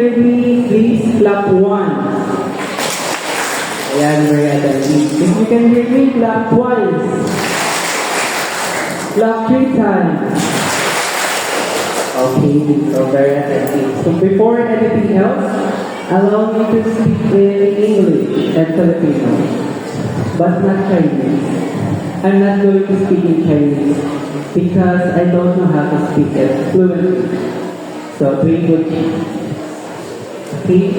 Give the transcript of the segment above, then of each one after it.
Please clap once. Ayan, very attentive. If you can hear me, clap twice. Clap 3 times. Okay, so very attentive. So before anything else, allow me to speak in English and Filipino, but not Chinese. I'm not going to speak in Chinese because I don't know how to speak it fluently. So, okay.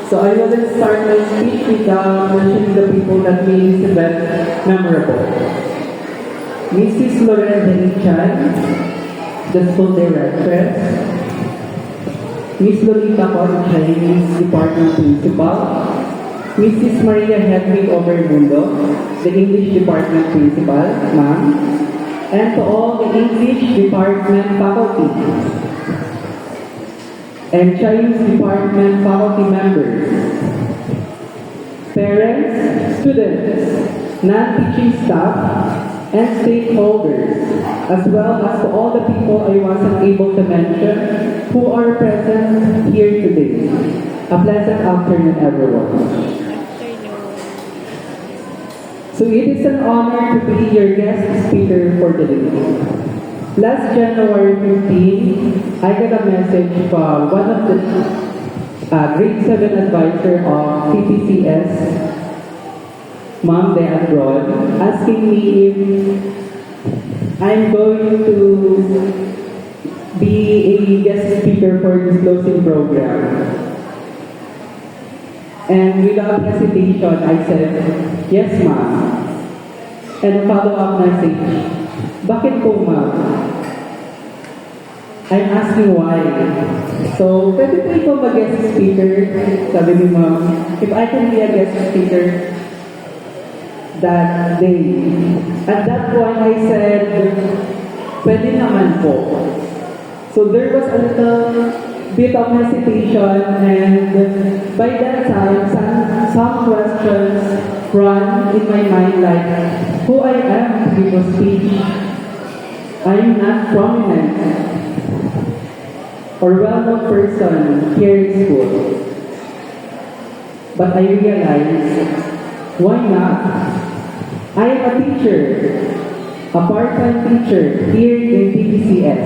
So I will start my speech without mentioning the people that made this event memorable. Mrs. Lorraine Chan, the school directress. Miss Lolita Con, Chinese Department Principal. Mrs. Maria Hedwig Overmundo, the English Department Principal, ma'am. And to all the English Department faculty and Chinese Department faculty members, parents, students, non-teaching staff, and stakeholders, as well as to all the people I wasn't able to mention who are present here today. A pleasant afternoon, everyone. So it is an honor to be your guest speaker for today. Last January 15, I got a message from one of the grade 7 advisor of TPCS, Ma'am De Abroad, asking me if I'm going to be a guest speaker for this closing program. And without hesitation, I said, yes, ma'am. And a follow-up message, bakit po, ma'am? I'm asking why. So, pwede po ikaw mag-guest speaker, sabi ni ma'am, if I can be a guest speaker that day. At that point, I said, pwede naman po. So, there was a little bit of hesitation, and by that time, some questions run in my mind like, who I am to give a speech. I'm not prominent or well-known person here in school. But I realized, why not? I am a teacher, a part-time teacher here in TPCS.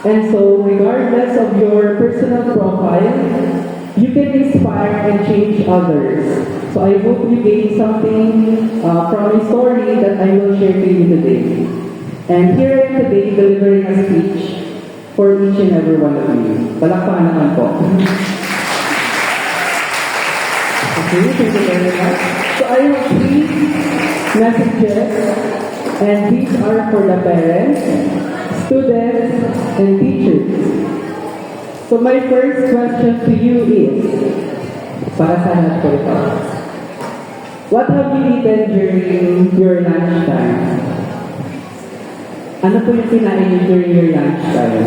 And so, regardless of your personal profile, you can inspire and change others. So I hope you gain something from a story that I will share to you today. And here I am today delivering a speech for each and every one of you. Palakpakan naman po. Okay, thank you very much. So I have 3 messages, and these are for the parents, students, and teachers. So my first question to you is, para sa lahat po ito, what have you eaten during your lunchtime? Ano po yung kinain niyo during your lunchtime?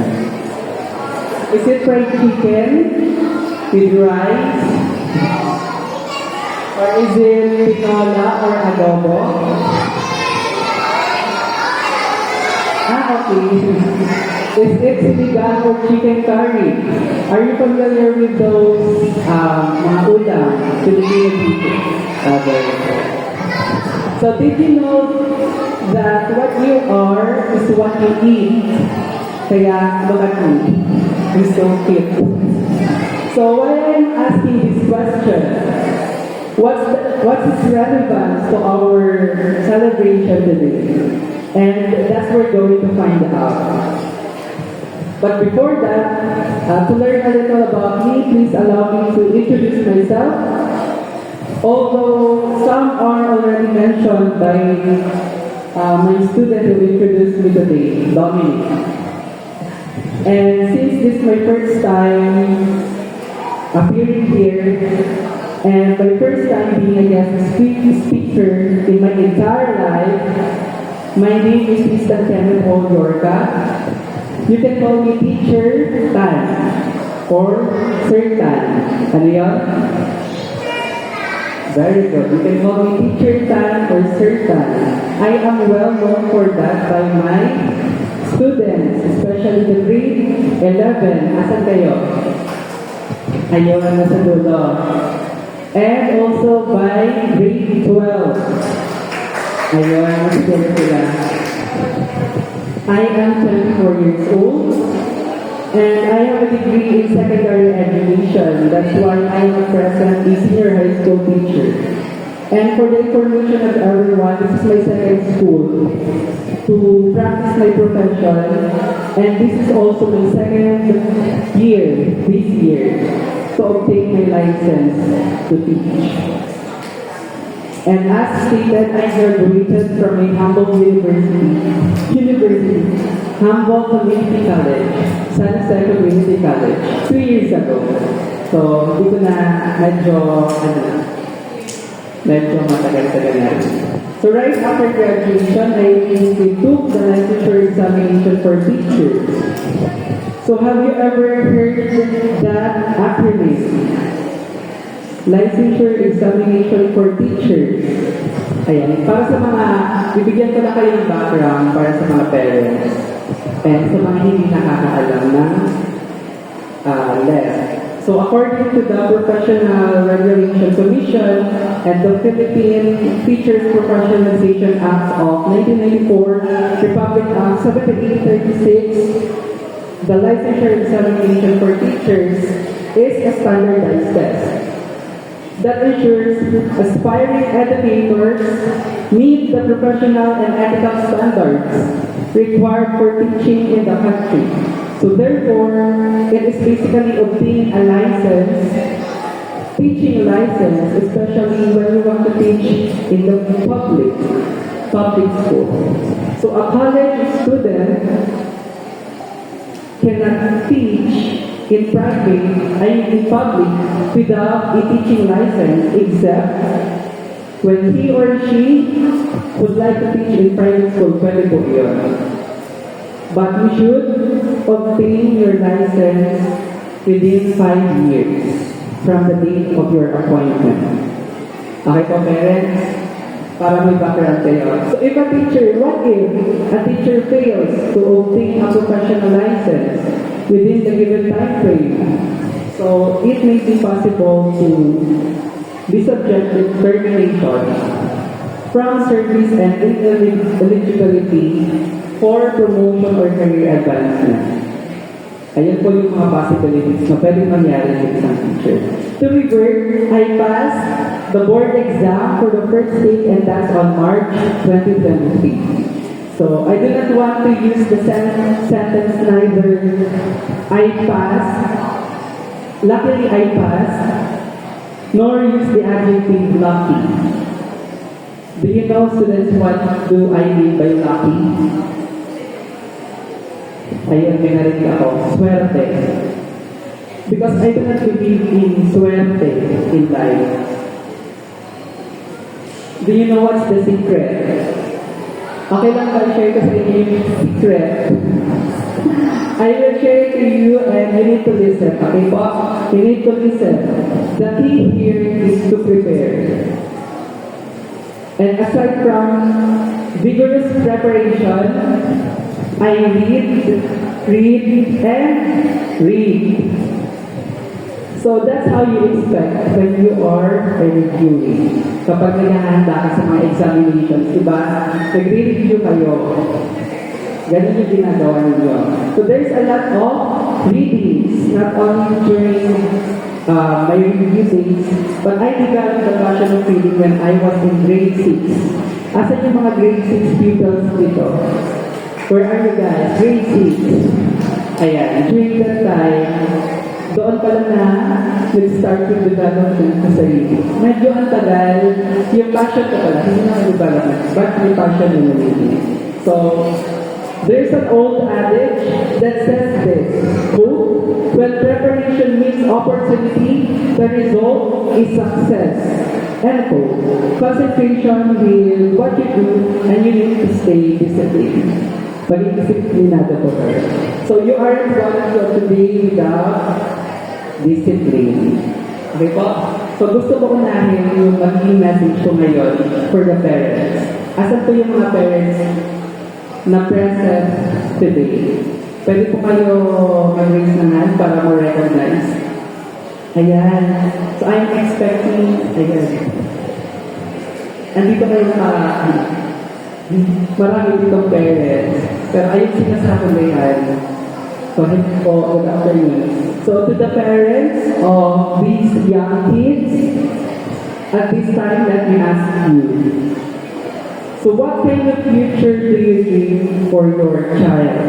Is it fried chicken with rice? Or is it tinola or adobo? Okay. Is it sinigang or chicken curry? Are you familiar with those mga ulam, Filipino people? So did you know that what you are is what you eat? Kaya look at me. I'm so cute. So why I'm asking this question? What's its relevance to our celebration today? And that's what we're going to find out. But before that, to learn a little about me, please allow me to introduce myself. Although some are already mentioned by my student who introduced me today, Dominic. And since this is my first time appearing here, and my first time being a guest speaker in my entire life, my name is Mr. Kenneth O. Yorka. You can call me Teacher Tan or Sir Tan. Ano yun? Very good. You can call me Teacher Tan or Sir Tan. I am well known for that by my students, especially the grade 11. Asan kayo? Ayun, nasa dulo. And also by grade 12. Ayun, nasa dulo sila. I am 24 years old. And I have a degree in secondary education. That's why I am presently senior high school teacher. And for the information of everyone, this is my second school to practice my profession. And this is also my second year, this year, to obtain my license to teach. And as stated, I graduated from a humble university, Humboldt Community College, San Jose Community College, 2 years ago. So, dito na medyo matagal-tagal na rin. So, right after graduation, I took the licensure examination for teachers. So, have you ever heard that acronym? Licensure examination for teachers. Ayan, para sa mga, bibigyan ko na kayo ng background para sa mga parents and sa mga hindi nakakaalam ng left. So according to the Professional Regulation Commission and the Philippine Teachers Professionalization Act of 1994, Republic Act 7836, the licensure examination for teachers is a standardized test that ensures aspiring educators meet the professional and ethical standards required for teaching in the country. So therefore, it is basically obtaining a license, teaching license, especially when you want to teach in the public school. So a college student cannot teach in public without a teaching license, except when he or she would like to teach in private school, pwede po yun. But you should obtain your license within 5 years from the date of your appointment. Okay po, parents? Para may background kayo. So if a teacher, what if a teacher fails to obtain a professional license within the given time frame? So it may be possible to be subject to termination from service and ineligibility for promotion or career advancement. Ayan po yung mga possibilities na pwedeng mangyari sa isang teacher. To revert, I passed the board exam for the first state and that's on March 2023. So I do not want to use the sentence neither I passed, luckily I passed, nor use the adjective lucky. Do you know, students, what do I mean by lucky? Ayun, may narinig ako. Swerte. Because I do not believe in swerte in life. Do you know what's the secret? Okay lang ba share ko sa inyo yung secret? I will share to you and you need to listen. Okay po? You need to listen. The key here is to prepare. And aside from vigorous preparation, I read, and read. So that's how you expect when you are reviewing. Kapag naghahanda ka sa mga examinations, diba? Nagre-review kayo. Ganun yung ginagawa ninyo. So there's a lot of readings, not only during my review days, but I developed the passion of reading when I was in grade 6. Asan yung mga grade 6 pupils dito? Where are you guys? Grade 6. Ayan, during that time, doon pala na nag-start yung development sa sarili. Medyo ang tagal, yung passion ko pala, hindi na development, but yung passion yung nalili. So, there's an old adage that says this, quote, when preparation meets opportunity, the result is success. End quote. Concentration with what you do, and you need to stay disciplined. Maging disiplinado po kayo. So you aren't going to be without discipline. Okay po? So gusto ko unahin yung magiging message ko ngayon for the parents. Asan po yung mga parents na present today? Pwede po kayo mag-raise ng hand para ma-recognize. Ayan. So I'm expecting, ayan. Andito kayo marami ditong parents. Pero ayun sinasakulihan. So, good afternoon. So, to the parents of these young kids, at this time, let me ask you. So, what kind of future do you dream for your child?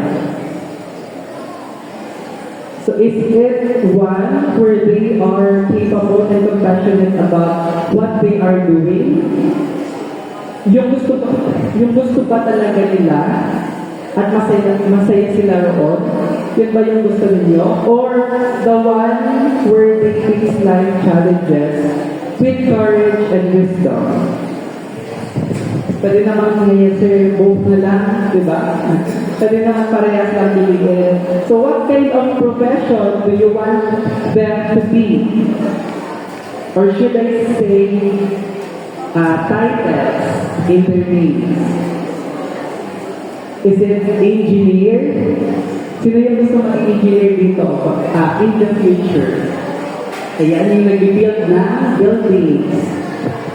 So, is it one where they are capable and compassionate about what they are doing? Yung gusto pa talaga nila at masaya sila roon? Yun ba yung gusto ninyo? Or the one where they face life challenges with courage and wisdom? Pwede naman sir, both na lang, di ba? Pwede naman parehas lang bilihin. So what kind of profession do you want them to be? Or should I say, titles in their names? Is it engineer? Sino yung gusto maging engineer dito in the future? Ayan yung nag-build na buildings.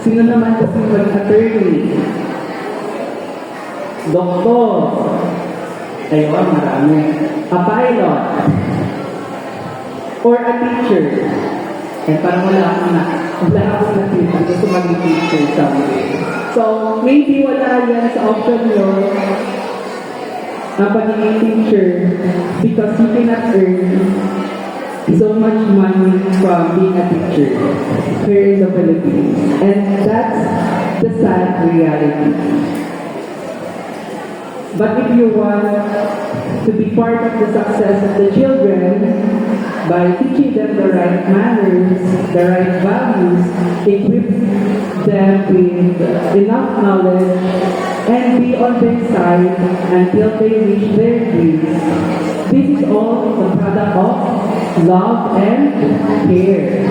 Sino naman gusto maging attorney? Doktor. Ayun, marami. A pilot. Or a teacher. Eh, parang wala akong nakita. Gusto maging teacher someday. So, maybe wala yan sa option nyo ang pagiging teacher because you cannot earn so much money from being a teacher here in the Philippines. And that's the sad reality. But if you want to be part of the success of the children by teaching them the right manners, the right values, equip them with enough knowledge, and be on their side until they reach their dreams. This is all the product of love and care.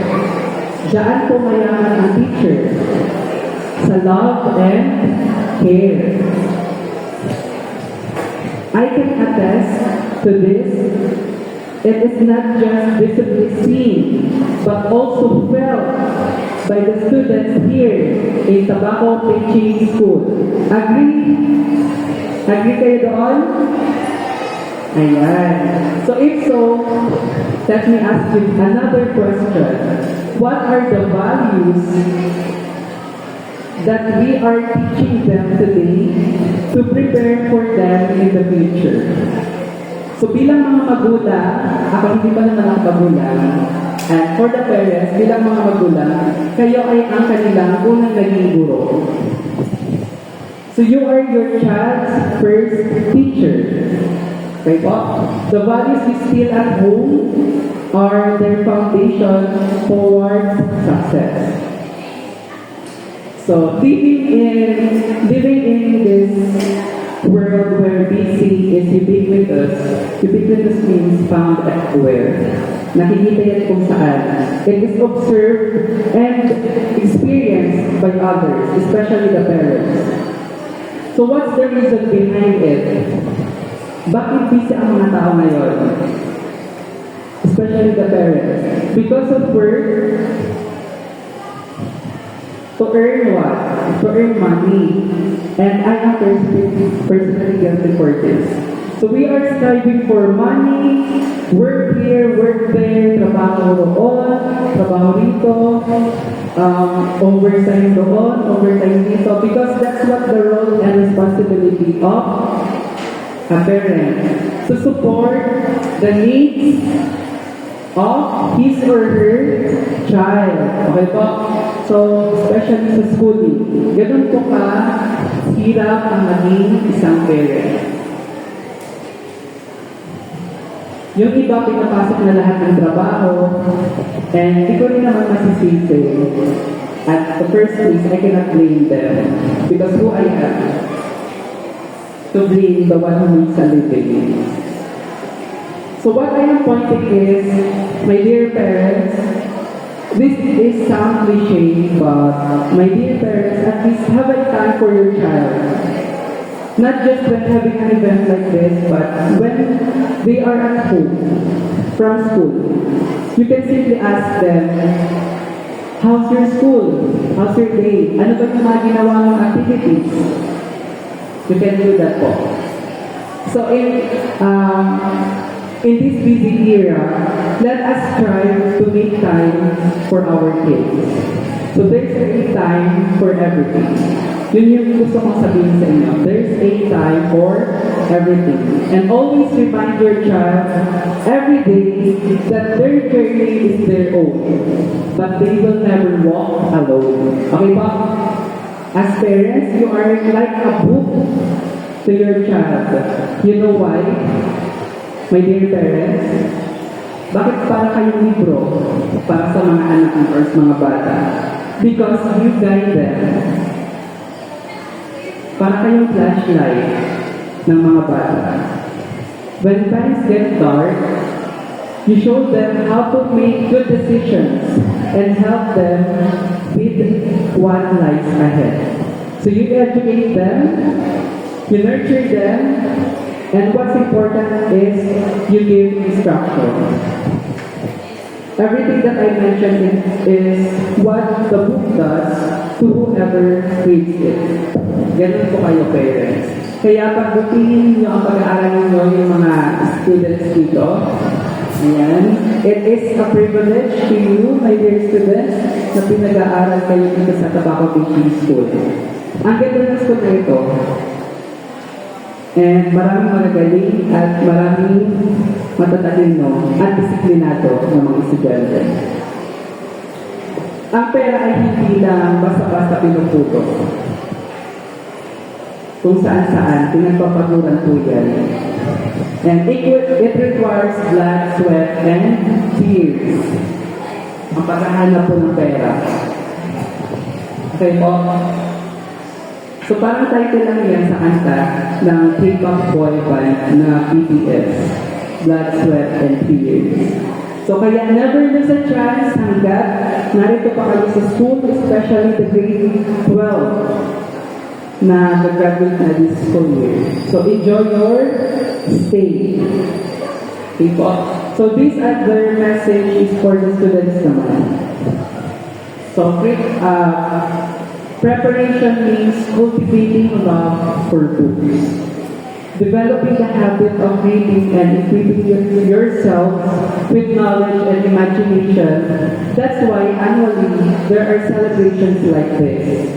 Diyan po mayaman ang teacher. Sa love and care. I can attest to this. It is not just visibly seen, but also felt by the students here in Tabaco Teaching School. Agree? Agree kayo doon? Ayan. So if so, let me ask you another question. What are the values that we are teaching them today to prepare for them in the future? So bilang mga magulang, ako hindi pa naman ang magulang, and for the parents, bilang mga magulang, kayo ay ang kanilang unang naging guro. So you are your child's first teacher. Okay po? The values you still at home are their foundation towards success. So living in this world where busy is ubiquitous. Ubiquitous means found everywhere. Nakikita yan kung saan. It is observed and experienced by others, especially the parents. So what's the reason behind it? Bakit busy ang mga tao ngayon? Especially the parents. Because of work, to earn what? To earn money. And I am personally guilty for this. So we are striving for money, work here, work there, trabaho doon, trabaho dito, overtime doon, overtime dito, because that's what the role and responsibility of a parent, to support the needs of his or her child. Okay po? So, especially sa schooling, ganun po ka hirap ang maging isang parent. Yung iba, pinapasok na lahat ng trabaho, and di ko rin naman masisisi. At the first place, I cannot blame them. Because who I am to blame the one who is a living. So what I am pointing is, my dear parents, this is sound cliche, but my dear parents, at least have a time for your child. Not just when having an event like this, but when they are at home, from school. You can simply ask them, how's your school? How's your day? Ano ba yung mga ginawa mong activities? You can do that po. So in this busy era, let us strive to make time for our kids. So there's a time for everything. Yun yung gusto kong sabihin sa inyo. There's a time for everything. And always remind your child every day that their journey is their own. But they will never walk alone. Okay ba? As parents, you are like a book to your child. You know why? My dear parents, bakit para kayong libro para sa mga anak mo or sa mga bata? Because you guide them. Para kayong flashlight ng mga bata. When times get dark, you show them how to make good decisions and help them with what lies ahead. So you educate them, you nurture them, and what's important is you give instruction. Everything that I mentioned is what the book does to whoever reads it. Ganun po kayo, parents. Kaya pagbutihin niyo ang pag-aaral ninyo yung mga students dito. Ayan. It is a privilege to you, my dear students, na pinag-aaral kayo dito sa Tabaco Teaching School. Ang ganda ng school na ito, and maraming magagaling at maraming matatalino at disiplinado ng mga estudyante. Ang pera ay hindi lang basta-basta pinuputo. Kung saan-saan, pinagpapaguran po yan. And it requires blood, sweat, and tears. Ang paghahanap po ng pera. Okay po? So parang title lang yan sa kanta ng K-pop boy band na BTS, Blood, Sweat, and Tears. So kaya never lose a chance hanggat narito pa kayo sa school, especially the grade 12 na nag-graduate na this school year. So enjoy your stay. Okay po? So this other message is for the students naman. So preparation means cultivating love for books. Developing the habit of reading and equipping yourself with knowledge and imagination. That's why annually there are celebrations like this.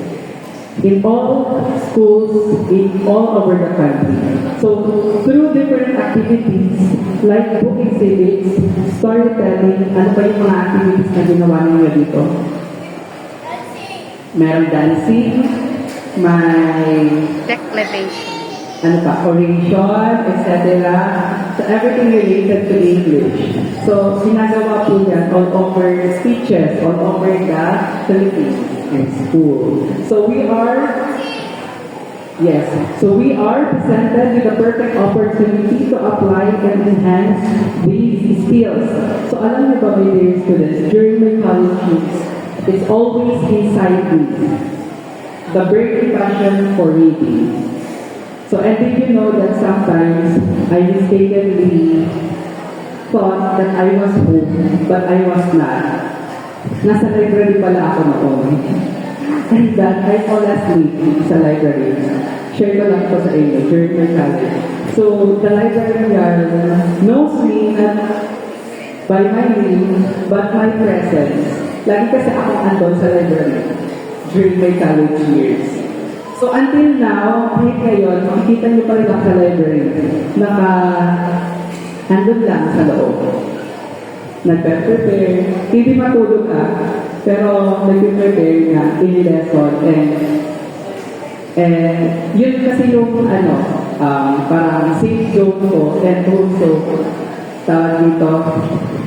In all schools, in all over the country. So through different activities like book exhibits, storytelling, ano pa yung mga activities na ginawa ninyo dito? Meron dancing, may declamation, ano pa, oration, etc. So everything related to English. So sinagawa po yan all over speeches, all over the Philippines in school. So we are presented with the perfect opportunity to apply and enhance these skills. So alam niyo ba, my dear students, during my college years, it's always inside me, the burning passion for reading. So, and did you know that sometimes I mistakenly thought that I was home, but I was not. Nasa library pala ako noon. And that I fall asleep sa library. Share ko lang po sa inyo during my college. So, the librarian knows me not by my name, but my presence. Lagi kasi ako andon sa library during my college years. So until now, kahit ngayon, makikita niyo pa rin ako sa library. Andun lang sa loob. Nagpe-prepare. Hindi matulog pero nagpe-prepare nga in lesson. And yun kasi yung parang safe zone ko and also tawag dito,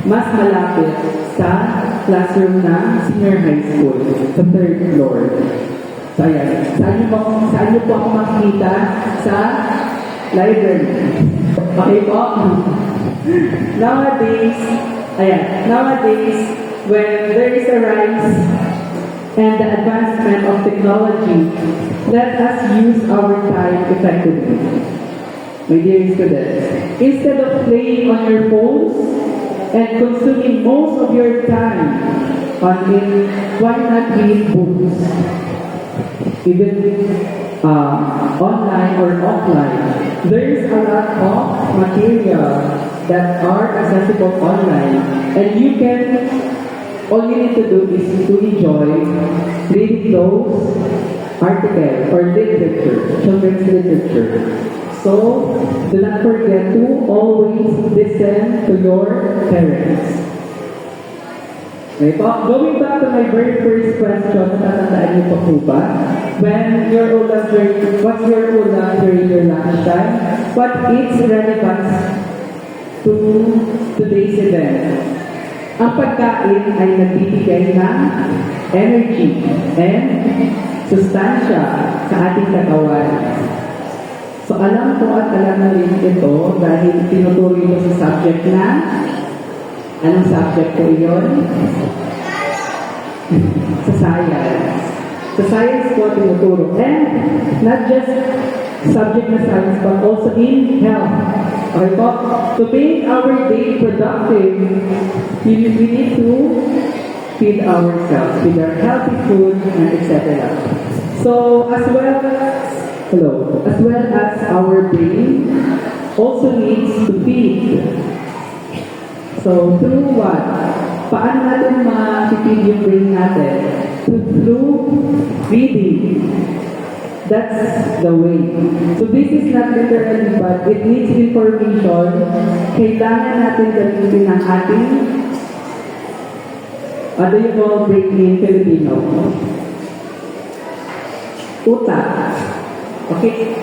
mas malapit sa classroom ng senior high school, sa third floor. So ayan, saan niyo po ako makikita? Sa library. Okay po? Nowadays, when there is a rise and the advancement of technology, let us use our time effectively. My dear students, instead of playing on your phones and consuming most of your time on it, why not read books? Even online or offline. There is a lot of material that are accessible online, and you can, all you need to do is to enjoy reading those articles or literature, children's literature. So, do not forget to always listen to your parents. Okay po. Going back to my very first question, natatandaan niyo pa po ba? When your ulam during, what's your ulam during your lunchtime? What its relevance to today's event? Ang pagkain ay nagbibigay ng energy and sustansya sa ating katawan. So alam ko at alam na rin ito dahil tinuturo ito sa subject na anong subject ko yun? Sa science. Sa science ko tinuturo. And not just subject na science but also in health. Okay po? To make our day productive, we need to feed ourselves with our healthy food and etc. So as well as our brain also needs to feed. So through what? Paano natin ma-feed yung brain natin? Through reading. That's the way. So this is not literally, but it needs information. Kailangan natin gamitin ang ating, what do you call brain in Filipino? Utak. Okay?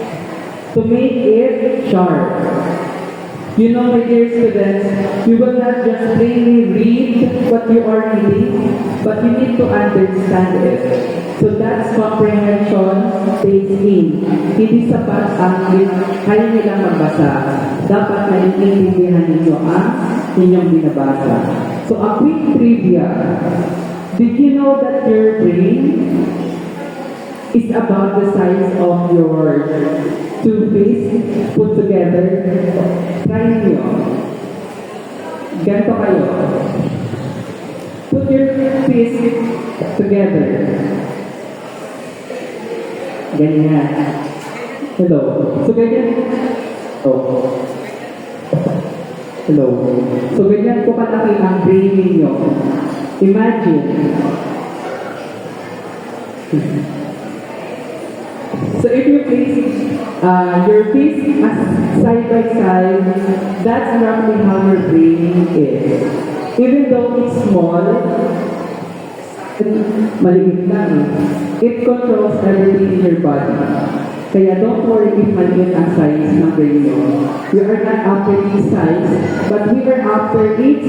To make it sharp. You know, my dear students, you will not just plainly read what you are reading, but you need to understand it. So that's comprehension based in. Hindi sapat ang kaya nilang magbasa. Dapat na iintindihan ninyo ang inyong binabasa. So a quick trivia. Did you know that your brain is about the size of your two fists put together? Try nyo. Ganito kayo. Put your fists together. Ganyan. Hello. So ganyan. Oh. Hello. So ganyan po kalaki ang brain ninyo. Imagine. So if you place your face as side by side, that's roughly how your brain is. Even though it's small, maliit lang, it controls everything in your body. Kaya don't worry if maliit ang size ng brain nyo. We are not after its size, but we are after its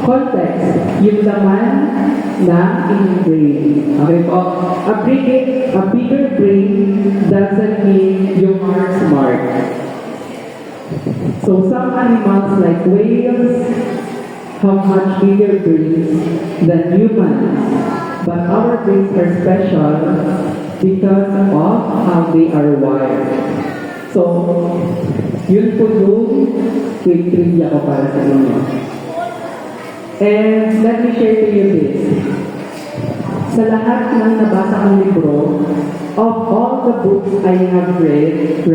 context, yung laman na in brain. Okay po? A bigger brain doesn't mean you are smart. So some animals like whales have much bigger brains than humans. But our brains are special because of how they are wired. So, yun po yung quick trivia ko para sa inyo. And let me share to you this. Sa lahat ng nabasa kong libro, of all the books I have read,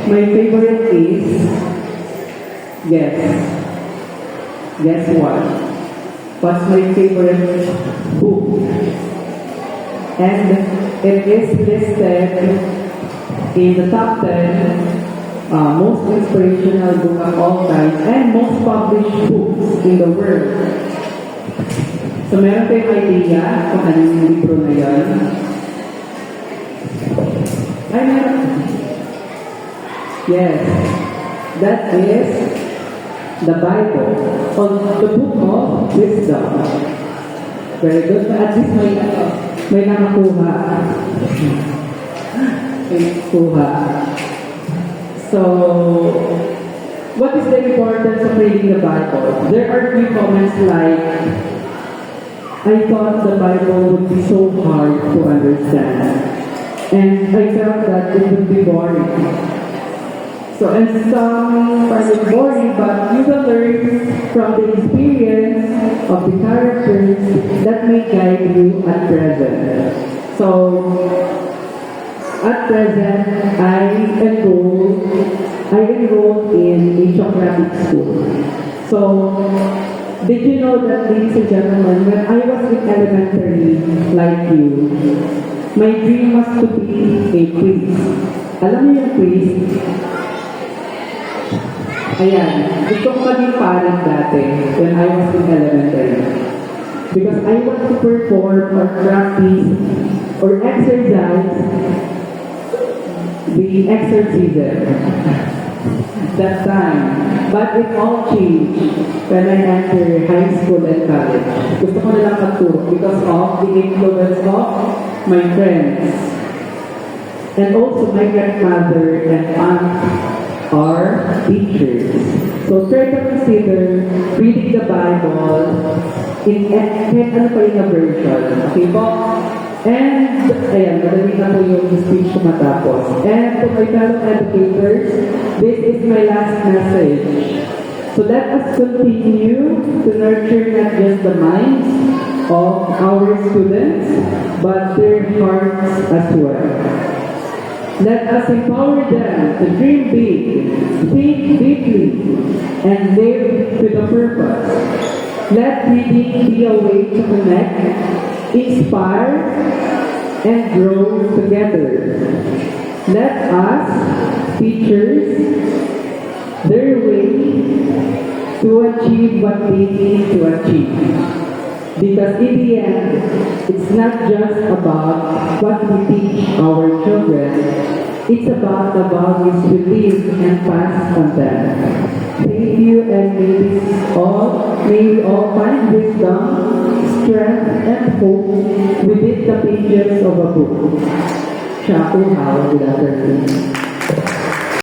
my favorite is, guess what? What's my favorite book? And it is listed in the top 10 most inspirational book of all time and most published books in the world. So meron kayong idea kung ano yung libro na yan? Ay, meron. Yes, that is the Bible, or the book of wisdom. Very good. At least may nakakuha. May nakakuha. So, what is the importance of reading the Bible? There are few comments like, I thought the Bible would be so hard to understand. And I felt that it would be boring. So, and some find it boring, but you will learn from the experience of the characters that may guide you at present. So, at present, I enrolled in a Socratic school. So, did you know that, ladies and gentlemen, when I was in elementary, like you, my dream was to be a priest. Alam niyo yung priest? Ayan, gusto ko maging parang dati when I was in elementary. Because I want to perform or practice or exercise the exorcism that time. But it all changed when I entered high school and college. Gusto ko nilang magturo because of the influence of my friends. And also my grandmother and aunt are teachers. So try to consider reading the Bible in kahit ano pa yung version. Okay po? And, ayan, madali na po yung speech ko matapos. And to my fellow educators, this is my last message. So let us continue to nurture not just the minds of our students, but their hearts as well. Let us empower them to dream big, think deeply, and live with a purpose. Let reading be a way to connect, inspire, and grow together. Let us, teachers, their way to achieve what they need to achieve. Because in the end, it's not just about what we teach our children, it's about the values we live and pass on them. Thank you, and may we all find wisdom, strength, and hope within the pages of a book. Shaku Hao, good afternoon.